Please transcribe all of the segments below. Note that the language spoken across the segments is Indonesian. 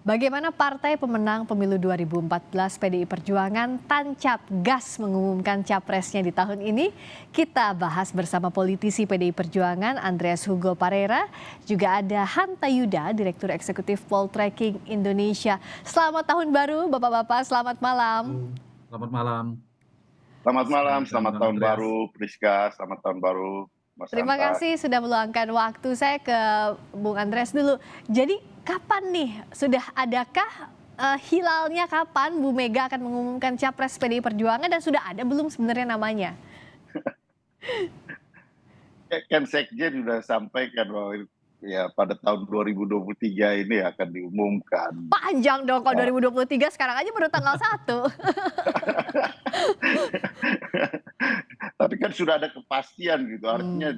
Bagaimana partai pemenang pemilu 2014 PDI Perjuangan tancap gas mengumumkan capresnya di tahun ini? Kita bahas bersama politisi PDI Perjuangan Andreas Hugo Parera, juga ada Hanta Yuda, Direktur Eksekutif Poltreking Indonesia. Selamat tahun baru Bapak-Bapak, selamat malam. Selamat malam. Selamat malam, Selamat selamat malam, tahun Andreas. baru Priska, selamat tahun baru Mas Terima Hanta. kasih sudah meluangkan waktu. Saya ke Bung Andreas dulu. Jadi kapan nih, sudah adakah hilalnya kapan Bu Mega akan mengumumkan capres PDI Perjuangan dan sudah ada belum sebenarnya namanya? Kan Sekjen sudah sampaikan bahwa ya pada tahun 2023 ini akan diumumkan. Panjang dong kalau 2023, sekarang aja baru tanggal 1. Tapi kan sudah ada kepastian gitu, artinya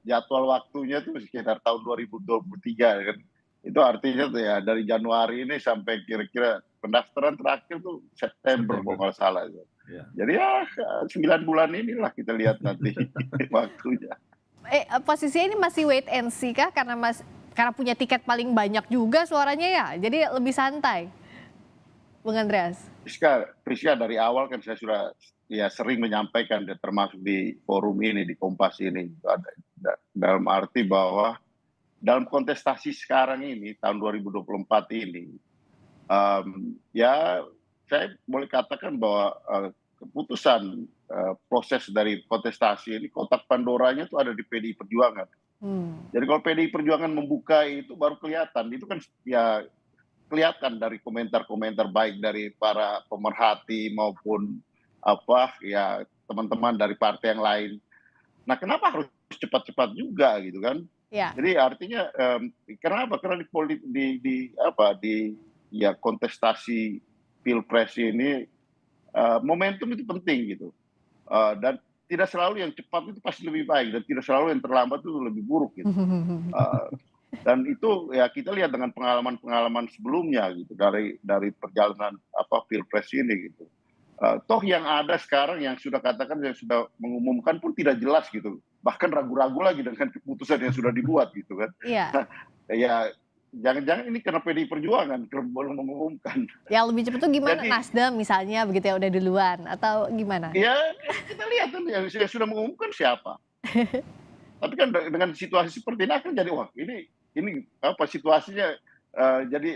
jadwal waktunya itu sekitar tahun 2023 kan. Itu artinya tuh ya dari Januari ini sampai kira-kira pendaftaran terakhir tuh September kalau nggak salah. Ya. Jadi ya 9 bulan inilah kita lihat nanti waktunya. Posisinya ini masih wait and see kah? Karena punya tiket paling banyak juga suaranya ya, jadi lebih santai, Bung Andreas. Priska, dari awal kan saya sudah ya sering menyampaikan, termasuk di forum ini, di Kompas ini, dalam arti bahwa dalam kontestasi sekarang ini tahun 2024 ini, ya saya boleh katakan bahwa keputusan proses dari kontestasi ini, kotak Pandoranya itu ada di PDI Perjuangan. Jadi kalau PDI Perjuangan membuka itu baru kelihatan, itu kan ya kelihatan dari komentar-komentar baik dari para pemerhati maupun ya teman-teman dari partai yang lain. Nah, kenapa harus cepat-cepat juga gitu kan? Ya. Jadi artinya kenapa? Karena di ya kontestasi pilpres ini momentum itu penting gitu. Dan tidak selalu yang cepat itu pasti lebih baik, dan tidak selalu yang terlambat itu lebih buruk gitu. Dan itu ya kita lihat dengan pengalaman-pengalaman sebelumnya gitu, dari perjalanan pilpres ini gitu. Toh yang ada sekarang yang sudah katakan, yang sudah mengumumkan pun tidak jelas gitu, bahkan ragu-ragu lagi dengan keputusan yang sudah dibuat gitu kan. Iya. Ya jangan-jangan ini karena PDI Perjuangan belum mengumumkan. Yang lebih cepat tuh gimana? Jadi, Nasdem misalnya begitu ya, udah duluan atau gimana? ya kita lihat kan yang sudah mengumumkan siapa. Tapi kan dengan situasi seperti ini akan jadi wah ini situasinya jadi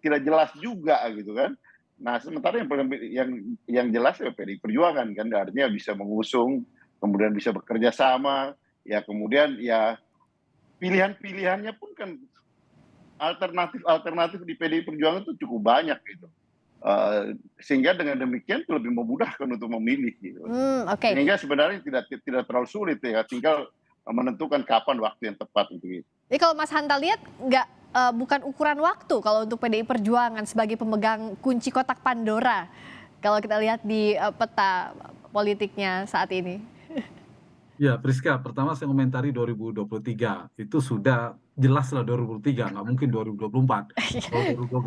tidak jelas juga gitu kan. Nah, sementara yang jelas ya PDI Perjuangan kan, artinya bisa mengusung, kemudian bisa bekerja sama, ya kemudian ya pilihan-pilihannya pun kan alternatif di PDI Perjuangan itu cukup banyak gitu. Sehingga dengan demikian itu lebih memudahkan untuk memilih gitu. Oke. Sehingga sebenarnya tidak terlalu sulit ya, tinggal menentukan kapan waktu yang tepat untuk itu. Jadi kalau Mas Hanta lihat bukan ukuran waktu kalau untuk PDI Perjuangan sebagai pemegang kunci kotak Pandora kalau kita lihat di peta politiknya saat ini. Ya, Priska, pertama saya komentari 2023, itu sudah jelas lah 2023, nggak mungkin 2024. Kalau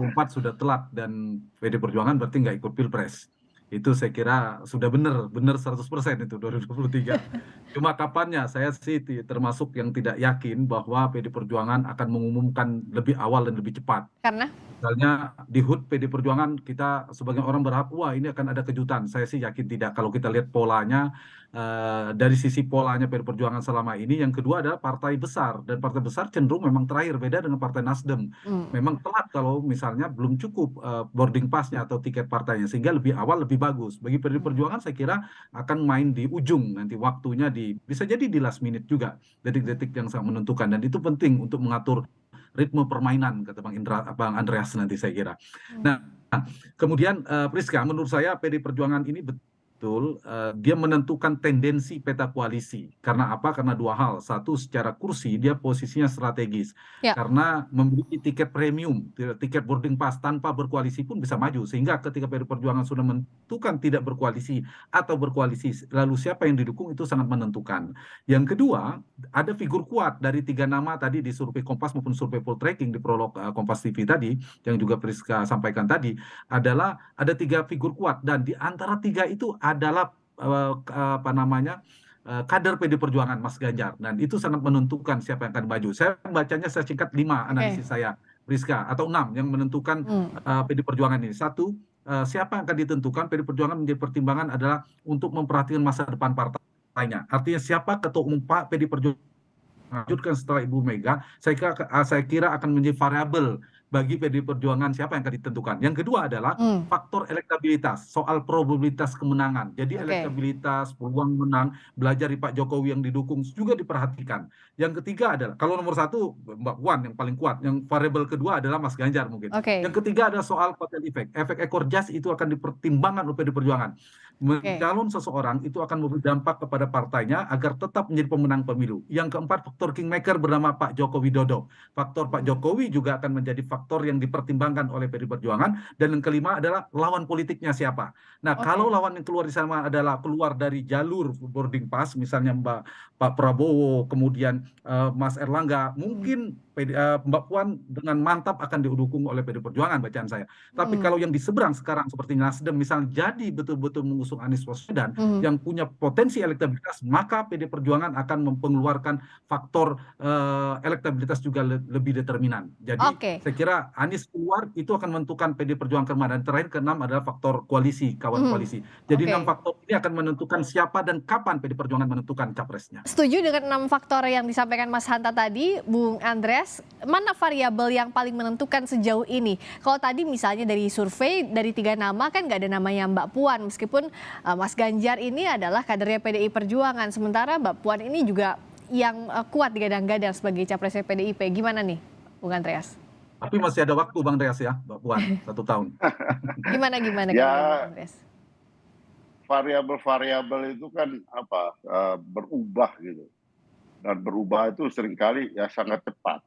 2024 sudah telat dan PDI Perjuangan berarti nggak ikut Pilpres. Itu saya kira sudah benar 100% itu 2023. Cuma kapannya, saya sih termasuk yang tidak yakin bahwa PDI Perjuangan akan mengumumkan lebih awal dan lebih cepat. Karena? Misalnya di HUT PDI Perjuangan kita sebagian orang berharap wah ini akan ada kejutan. Saya sih yakin tidak. Kalau kita lihat polanya, dari sisi polanya PDI Perjuangan selama ini, yang kedua adalah partai besar, dan partai besar cenderung memang terakhir, beda dengan partai Nasdem. Memang telat kalau misalnya belum cukup boarding passnya atau tiket partainya, sehingga lebih awal lebih bagus. Bagi PDI Perjuangan saya kira akan main di ujung, nanti waktunya bisa jadi di last minute juga, detik-detik yang sangat menentukan, dan itu penting untuk mengatur ritme permainan, kata Bang Andreas nanti saya kira. Nah, kemudian Priska, menurut saya PDI Perjuangan ini betul dia menentukan tendensi peta koalisi. Karena apa? Karena dua hal. Satu, secara kursi dia posisinya strategis. Ya. Karena memiliki tiket premium, tiket boarding pass, tanpa berkoalisi pun bisa maju. Sehingga ketika PDI Perjuangan sudah menentukan tidak berkoalisi atau berkoalisi, lalu siapa yang didukung itu sangat menentukan. Yang kedua, ada figur kuat dari 3 nama tadi di survei Kompas maupun survei Poltreking di prolog Kompas TV tadi, yang juga Priska sampaikan tadi, adalah ada 3 figur kuat, dan di antara 3 itu adalah kader PDI Perjuangan Mas Ganjar, dan itu sangat menentukan siapa yang akan maju. Saya bacanya, saya singkat 5 analisis saya. Rizka, atau 6 yang menentukan PD Perjuangan ini. Satu, siapa yang akan ditentukan PD Perjuangan menjadi pertimbangan adalah untuk memperhatikan masa depan partainya. Artinya siapa ketua umum PD Perjuangan lanjutkan setelah Ibu Mega, saya kira akan menjadi variabel bagi PD Perjuangan siapa yang akan ditentukan. Yang kedua adalah faktor elektabilitas, soal probabilitas kemenangan. Jadi Oke. elektabilitas, peluang menang, belajar di Pak Jokowi yang didukung juga diperhatikan. Yang ketiga adalah, kalau nomor satu Mbak Puan yang paling kuat, yang variabel kedua adalah Mas Ganjar mungkin. Oke. Yang ketiga ada soal kotel efek ekor jas, itu akan dipertimbangkan oleh PD Perjuangan. Oke. Mencalon seseorang itu akan memberi dampak kepada partainya agar tetap menjadi pemenang pemilu. Yang keempat, faktor kingmaker bernama Pak Joko Widodo. Faktor Pak Jokowi juga akan menjadi faktor yang dipertimbangkan oleh PD Perjuangan. Dan yang kelima adalah lawan politiknya siapa. Nah, kalau Oke. lawan yang keluar di sana adalah keluar dari jalur boarding pass, misalnya Pak Prabowo, kemudian Mas Erlangga, mungkin Mbak Puan dengan mantap akan didukung oleh PD Perjuangan, bacaan saya. Tapi kalau yang di seberang sekarang seperti Nasdem misalnya jadi betul-betul mengusung Anies Baswedan yang punya potensi elektabilitas, maka PD Perjuangan akan mengeluarkan faktor elektabilitas juga lebih determinan. Jadi Oke. saya kira Anies keluar itu akan menentukan PD Perjuangan kemana. Dan terakhir keenam adalah faktor koalisi, kawan koalisi. Jadi 6 Oke. faktor ini akan menentukan siapa dan kapan PD Perjuangan menentukan capresnya. Setuju dengan 6 faktor yang disampaikan Mas Hanta tadi, Bung Andreas. Mana variabel yang paling menentukan sejauh ini? Kalau tadi misalnya dari survei, dari 3 nama kan nggak ada namanya Mbak Puan. Meskipun Mas Ganjar ini adalah kadernya PDI Perjuangan. Sementara Mbak Puan ini juga yang kuat digadang-gadang sebagai capresnya PDIP. Gimana nih, Bung Andreas? Tapi masih ada waktu Bang Andreas ya, Mbak Puan, 1 tahun. Gimana kalau Ya, Bung Andreas? variabel-variabel itu kan berubah gitu. Dan berubah itu seringkali ya sangat cepat.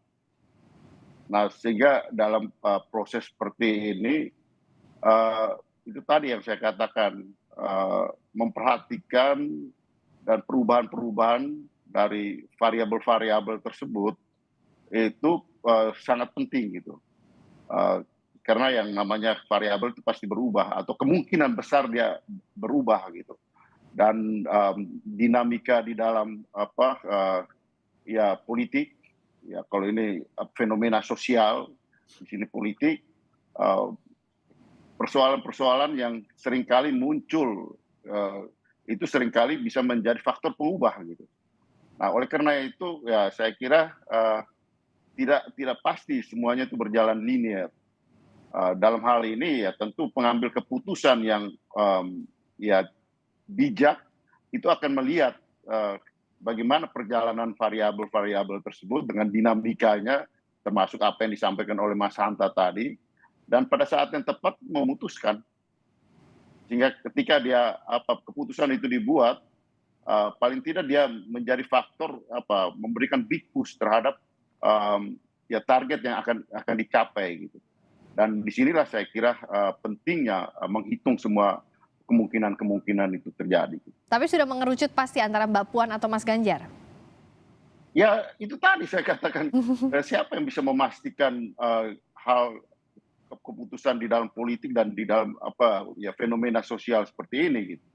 Nah, sehingga dalam proses seperti ini, itu tadi yang saya katakan, memperhatikan dan perubahan-perubahan dari variabel-variabel tersebut itu sangat penting gitu. Karena yang namanya variabel itu pasti berubah atau kemungkinan besar dia berubah gitu. Dan dinamika di dalam ya politik, ya kalau ini fenomena sosial, di sini politik, persoalan-persoalan yang seringkali muncul itu seringkali bisa menjadi faktor pengubah gitu. Nah, oleh karena itu ya saya kira tidak pasti semuanya itu berjalan linear. Dalam hal ini ya tentu pengambil keputusan yang ya bijak itu akan melihat bagaimana perjalanan variabel-variabel tersebut dengan dinamikanya, termasuk apa yang disampaikan oleh Mas Hanta tadi, dan pada saat yang tepat memutuskan. Sehingga ketika dia keputusan itu dibuat, paling tidak dia menjadi faktor memberikan big push terhadap ya target yang akan dicapai gitu. Dan disinilah saya kira pentingnya menghitung semua kemungkinan-kemungkinan itu terjadi. Tapi sudah mengerucut pasti antara Mbak Puan atau Mas Ganjar? Ya itu tadi saya katakan, siapa yang bisa memastikan hal keputusan di dalam politik dan di dalam fenomena sosial seperti ini gitu.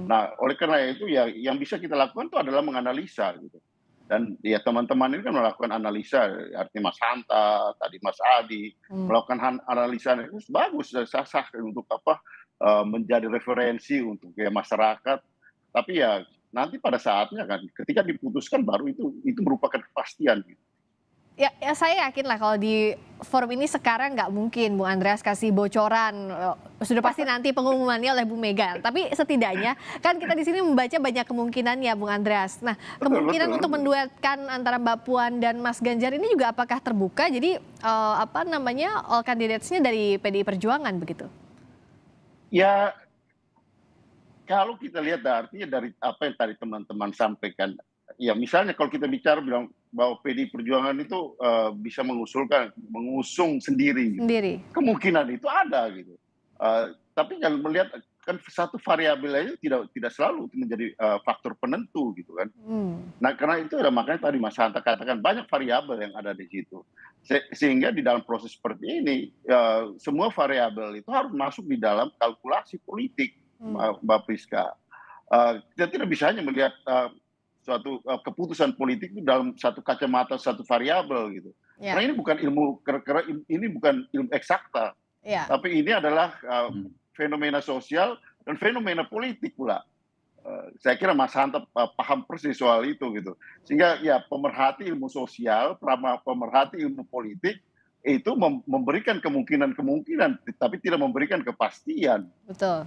Nah, oleh karena itu ya yang bisa kita lakukan itu adalah menganalisa gitu. Dan ya teman-teman ini kan melakukan analisa, artinya Mas Hanta, tadi Mas Adi, melakukan analisa itu bagus, sah-sah untuk menjadi referensi untuk ya masyarakat. Tapi ya nanti pada saatnya kan, ketika diputuskan baru itu merupakan kepastian. Gitu. Ya, saya yakin lah kalau di forum ini sekarang nggak mungkin Bung Andreas kasih bocoran. Sudah pasti nanti pengumumannya oleh Bu Mega. Tapi setidaknya kan kita di sini membaca banyak kemungkinan ya Bung Andreas. Nah, kemungkinan untuk menduetkan antara Mbak Puan dan Mas Ganjar ini juga apakah terbuka? Jadi all candidates-nya dari PDI Perjuangan begitu? Ya, kalau kita lihat artinya dari apa yang tadi teman-teman sampaikan, ya misalnya kalau kita bicara bilang bahwa PDI Perjuangan itu bisa mengusung sendiri. Gitu. Kemungkinan itu ada gitu. Tapi kalau melihat kan satu variabel aja tidak selalu menjadi faktor penentu gitu kan. Nah karena itu makanya tadi Mas Hanta katakan banyak variabel yang ada di situ. Sehingga di dalam proses seperti ini semua variabel itu harus masuk di dalam kalkulasi politik, Mbak Priska. Kita tidak bisa hanya melihat suatu keputusan politik itu dalam satu kacamata satu variabel gitu. Karena Ya, ini bukan ini bukan ilmu eksakta, ya, tapi ini adalah Hmm. fenomena sosial dan fenomena politik pula. Saya kira Mas Hanta paham persis soal itu gitu. Sehingga ya pemerhati ilmu sosial, pemerhati ilmu politik itu memberikan kemungkinan-kemungkinan, tapi tidak memberikan kepastian. betul.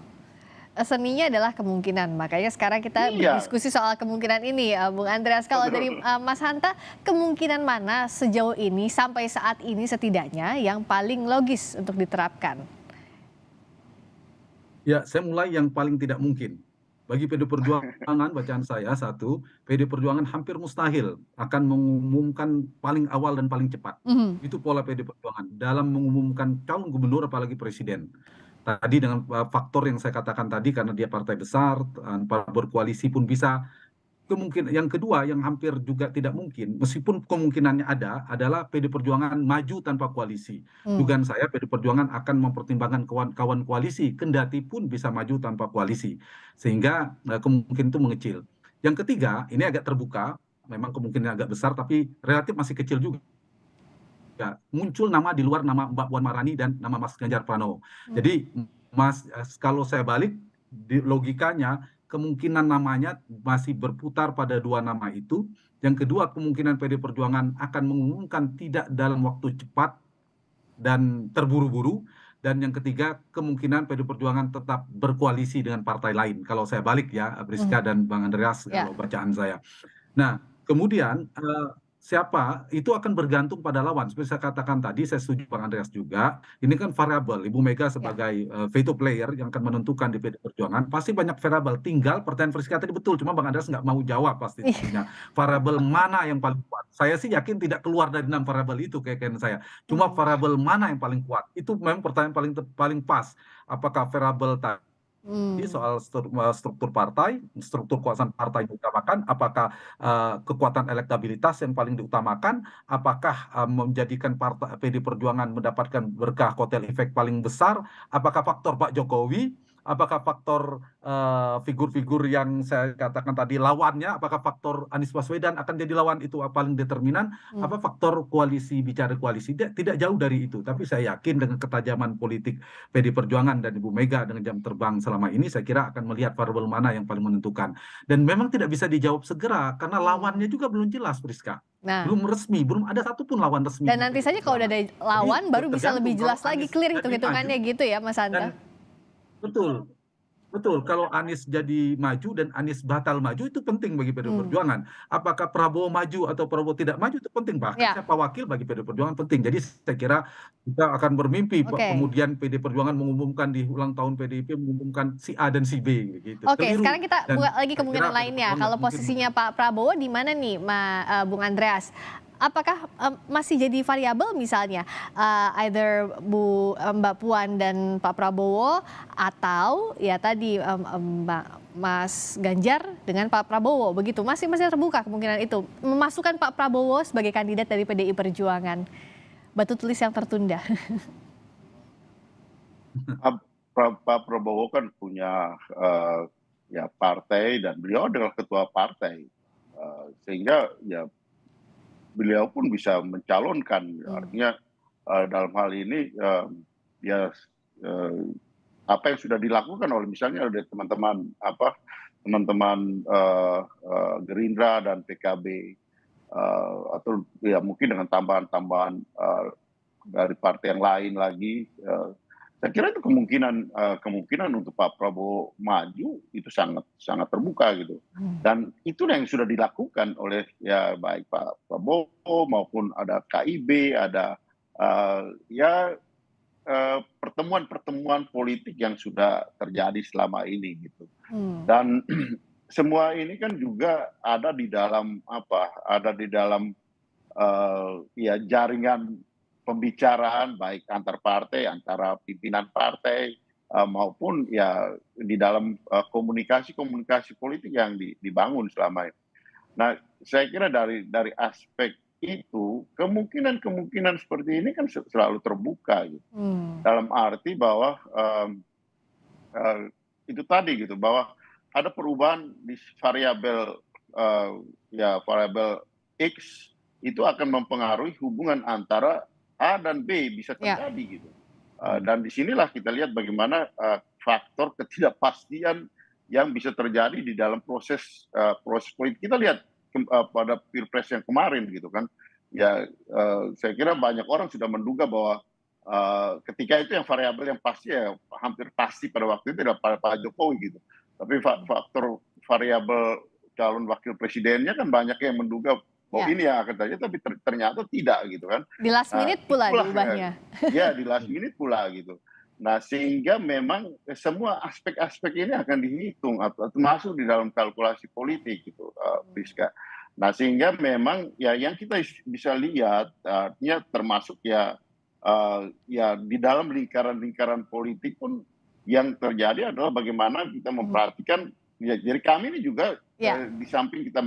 Seninya adalah kemungkinan, makanya sekarang kita Iya, berdiskusi soal kemungkinan ini, Bung Andreas. Kalau dari betul. Mas Hanta, kemungkinan mana sejauh ini sampai saat ini setidaknya yang paling logis untuk diterapkan? Ya, saya mulai yang paling tidak mungkin. Bagi PD Perjuangan, bacaan saya, satu, PD Perjuangan hampir mustahil akan mengumumkan paling awal dan paling cepat. Mhm. Itu pola PD Perjuangan dalam mengumumkan calon gubernur apalagi presiden. Tadi dengan faktor yang saya katakan tadi, karena dia partai besar, tanpa berkoalisi pun bisa. Kemungkinan yang kedua yang hampir juga tidak mungkin, meskipun kemungkinannya ada, adalah PD Perjuangan maju tanpa koalisi. Hmm. Dugaan saya PD Perjuangan akan mempertimbangkan kawan-kawan koalisi, kendati pun bisa maju tanpa koalisi, sehingga kemungkinan itu mengecil. Yang ketiga, ini agak terbuka, memang kemungkinan agak besar, tapi relatif masih kecil juga. Muncul nama di luar nama Mbak Puan Maharani dan nama Mas Ganjar Pranowo. Jadi kalau saya balik di logikanya kemungkinan namanya masih berputar pada dua nama itu. Yang kedua, kemungkinan PD Perjuangan akan mengumumkan tidak dalam waktu cepat dan terburu-buru. Dan yang ketiga, kemungkinan PD Perjuangan tetap berkoalisi dengan partai lain. Kalau saya balik ya, Mhm. Priska dan Bang Andreas, Ya. kalau bacaan saya. Nah, kemudian siapa itu akan bergantung pada lawan. Seperti saya katakan tadi, saya setuju Bang Andreas juga. Ini kan variabel. Ibu Mega Ya. sebagai veto player yang akan menentukan di PD Perjuangan pasti banyak variabel. Tinggal pertanyaan Friska tadi betul, cuma Bang Andreas nggak mau jawab pastinya. Variabel mana yang paling kuat? Saya sih yakin tidak keluar dari 6 variabel itu keyakinan saya. Cuma Hmm. variabel mana yang paling kuat? Itu memang pertanyaan paling paling pas. Apakah variabel Hmm. soal struktur partai, struktur kekuasaan partai diutamakan, apakah kekuatan elektabilitas yang paling diutamakan, apakah menjadikan partai PD Perjuangan mendapatkan berkah kotel efek paling besar, apakah faktor Pak Jokowi, apakah faktor figur-figur yang saya katakan tadi lawannya, apakah faktor Anies Baswedan akan jadi lawan itu paling determinan, Hmm. apa faktor koalisi, bicara koalisi, tidak jauh dari itu. Tapi saya yakin dengan ketajaman politik PD Perjuangan dan Ibu Mega dengan jam terbang selama ini, saya kira akan melihat variabel mana yang paling menentukan. Dan memang tidak bisa dijawab segera karena Hmm. lawannya juga belum jelas, Priska. Nah, Belum resmi, belum ada satupun lawan resmi dan di nanti PD saja kalau udah Perjuangan. ada Jadi lawan baru bisa lebih tergantung kalau jelas lagi, Anies clear jadi maju hitung-hitungannya gitu ya, Mas Hanta? dan betul. Betul, kalau Anies jadi maju dan Anies batal maju itu penting bagi PD Hmm. Perjuangan. Apakah Prabowo maju atau Prabowo tidak maju itu penting. Bahkan Ya, siapa wakil bagi PD Perjuangan penting. Jadi saya kira kita akan bermimpi oke. kemudian PD Perjuangan mengumumkan di ulang tahun PDIP mengumumkan si A dan si B gitu. Oke, Keliru. sekarang kita buka Dan lagi saya kira kemungkinan PD lainnya. Perjuangan nggak Kalau mungkin posisinya maju. Pak Prabowo di mana nih, Bung Andreas? Apakah masih jadi variabel misalnya either Mbak Puan dan Pak Prabowo atau ya tadi Mas Ganjar dengan Pak Prabowo begitu masih terbuka kemungkinan itu memasukkan Pak Prabowo sebagai kandidat dari PDI Perjuangan. Batu tulis yang tertunda. Pak Prabowo kan punya ya partai dan beliau adalah ketua partai. Sehingga ya beliau pun bisa mencalonkan. Hmm. Artinya dalam hal ini ya eh, apa yang sudah dilakukan oleh misalnya oleh teman-teman Gerindra dan PKB atau ya mungkin dengan tambahan-tambahan dari partai yang lain lagi. Saya kira itu kemungkinan untuk Pak Prabowo maju itu sangat sangat terbuka gitu. Hmm. Dan itulah yang sudah dilakukan oleh ya baik Pak Prabowo maupun ada KIB, ada ya pertemuan-pertemuan politik yang sudah terjadi selama ini gitu. Hmm. Dan semua ini kan juga ada di dalam ada di dalam ya jaringan pembicaraan baik antar partai, antara pimpinan partai maupun ya di dalam komunikasi-komunikasi politik yang dibangun selama ini. Nah, saya kira dari aspek itu kemungkinan seperti ini kan selalu terbuka gitu. Hmm. Dalam arti bahwa itu tadi gitu bahwa ada perubahan di variabel ya variabel X itu akan mempengaruhi hubungan antara A dan B bisa Ya. terjadi gitu. Dan disinilah kita lihat bagaimana faktor ketidakpastian yang bisa terjadi di dalam proses politik. Kita lihat pada pilpres yang kemarin gitu kan, ya saya kira banyak orang sudah menduga bahwa ketika itu yang variabel yang pasti ya hampir pasti pada waktu itu adalah Pak Jokowi gitu. Tapi faktor variabel calon wakil presidennya kan banyak yang menduga bahwa Ya. ini yang akan terjadi, tapi ternyata tidak gitu kan. Di last minute pula Itulah, diubahnya. ya di last minute pula gitu. Nah sehingga memang semua aspek-aspek ini akan dihitung atau masuk di dalam kalkulasi politik gitu, Priska. Nah sehingga memang ya yang kita bisa lihat artinya termasuk ya di dalam lingkaran-lingkaran politik pun yang terjadi adalah bagaimana kita memperhatikan ya, jadi kami ini juga Ya. di samping kita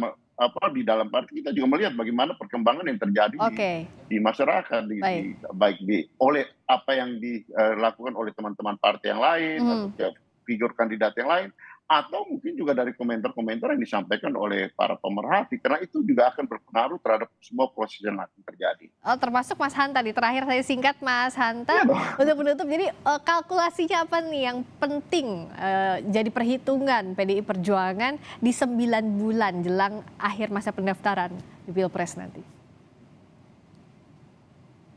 di dalam partai kita juga melihat bagaimana perkembangan yang terjadi Oke. di masyarakat baik oleh apa yang dilakukan oleh teman-teman partai yang lain atau figur kandidat yang lain, atau mungkin juga dari komentar-komentar yang disampaikan oleh para pemerhati, karena itu juga akan berpengaruh terhadap semua proses yang akan terjadi. Oh, termasuk Mas Hanta di terakhir saya singkat Mas Hanta Iya dong. untuk menutup. Jadi kalkulasinya apa nih yang penting jadi perhitungan PDI Perjuangan di 9 bulan jelang akhir masa pendaftaran di Pilpres nanti?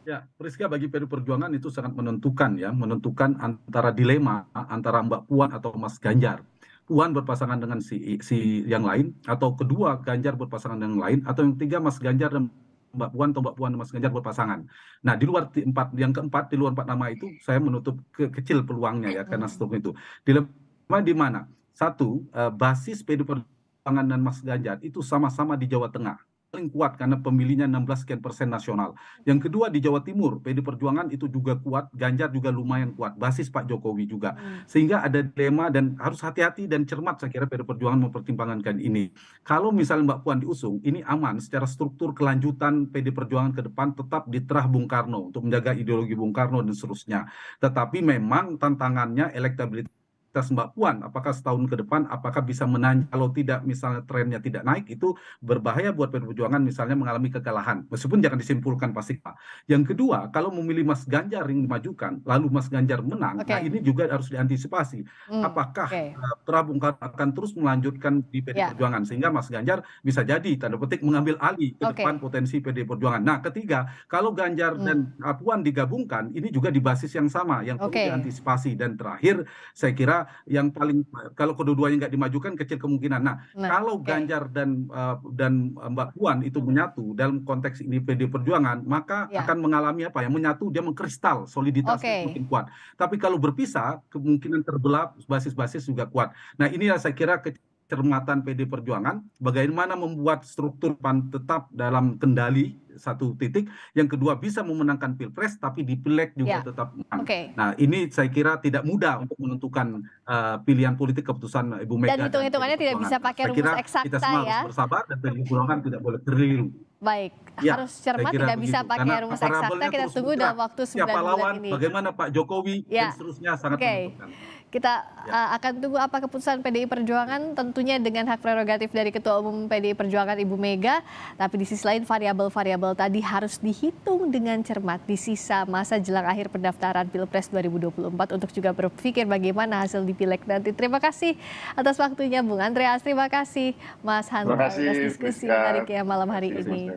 Ya, Priska, bagi PDI Perjuangan itu sangat menentukan ya, menentukan antara dilema antara Mbak Puan atau Mas Ganjar. Puan berpasangan dengan si yang lain, atau kedua Ganjar berpasangan dengan yang lain, atau yang tiga Mas Ganjar dan Mbak Puan atau Mbak Puan dan Mas Ganjar berpasangan. Nah, di luar yang keempat, di luar 4 nama itu saya menutup kecil peluangnya ya, karena struktur itu. Dilema di mana? Satu, basis PDI Perjuangan dan Mas Ganjar itu sama-sama di Jawa Tengah. Paling kuat karena pemilihnya 16% nasional. Yang kedua di Jawa Timur, PDI Perjuangan itu juga kuat, Ganjar juga lumayan kuat, basis Pak Jokowi juga. Sehingga ada dilema dan harus hati-hati dan cermat saya kira PDI Perjuangan mempertimbangkan ini. Kalau misalnya Mbak Puan diusung, ini aman secara struktur kelanjutan PDI Perjuangan ke depan tetap di terah Bung Karno untuk menjaga ideologi Bung Karno dan seterusnya. Tetapi memang tantangannya elektabilitas Mbak Puan, apakah setahun ke depan, apakah bisa menanjak, kalau tidak misalnya trennya tidak naik, itu berbahaya buat PDI Perjuangan misalnya mengalami kekalahan, meskipun jangan disimpulkan pasti Pak. Yang kedua, kalau memilih Mas Ganjar yang dimajukan, lalu Mas Ganjar menang, nah ini juga harus diantisipasi. Apakah Prabowo akan terus melanjutkan di PDI Perjuangan, sehingga Mas Ganjar bisa jadi, tanda petik, mengambil alih ke depan potensi PDI Perjuangan. Nah ketiga, kalau Ganjar dan Puan digabungkan, ini juga di basis yang sama, yang perlu diantisipasi. Dan terakhir, saya kira yang paling, kalau kedua-duanya nggak dimajukan kecil kemungkinan. Nah kalau Ganjar dan Mbak Puan itu menyatu dalam konteks ini PDI Perjuangan, maka akan mengalami apa ya, menyatu, dia mengkristal, soliditasnya makin kuat. Tapi kalau berpisah, kemungkinan terbelah basis-basis juga kuat. Nah inilah saya kira kecermatan PDI Perjuangan, bagaimana membuat struktur PAN tetap dalam kendali satu titik, yang kedua bisa memenangkan Pilpres tapi di Pileg juga tetap menang. Nah ini saya kira tidak mudah untuk menentukan pilihan politik keputusan Ibu Mega. Dan hitung-hitungannya tidak bisa pakai rumus eksakta kita semua ya. harus bersabar dan PDI Perjuangan tidak boleh keliru. Baik, harus cermat, tidak bisa pakai rumus eksakta. Kita tunggu dalam waktu 9 bulan ini. Bagaimana Pak Jokowi dan seterusnya sangat menentukan. Kita akan tunggu apa keputusan PDI Perjuangan, tentunya dengan hak prerogatif dari Ketua Umum PDI Perjuangan Ibu Mega. Tapi di sisi lain variabel-variabel tadi harus dihitung dengan cermat di sisa masa jelang akhir pendaftaran Pilpres 2024 untuk juga berpikir bagaimana hasil di Pileg nanti. Terima kasih atas waktunya Bung Andreas, terima kasih Mas Hanta atas diskusi menariknya malam hari ini.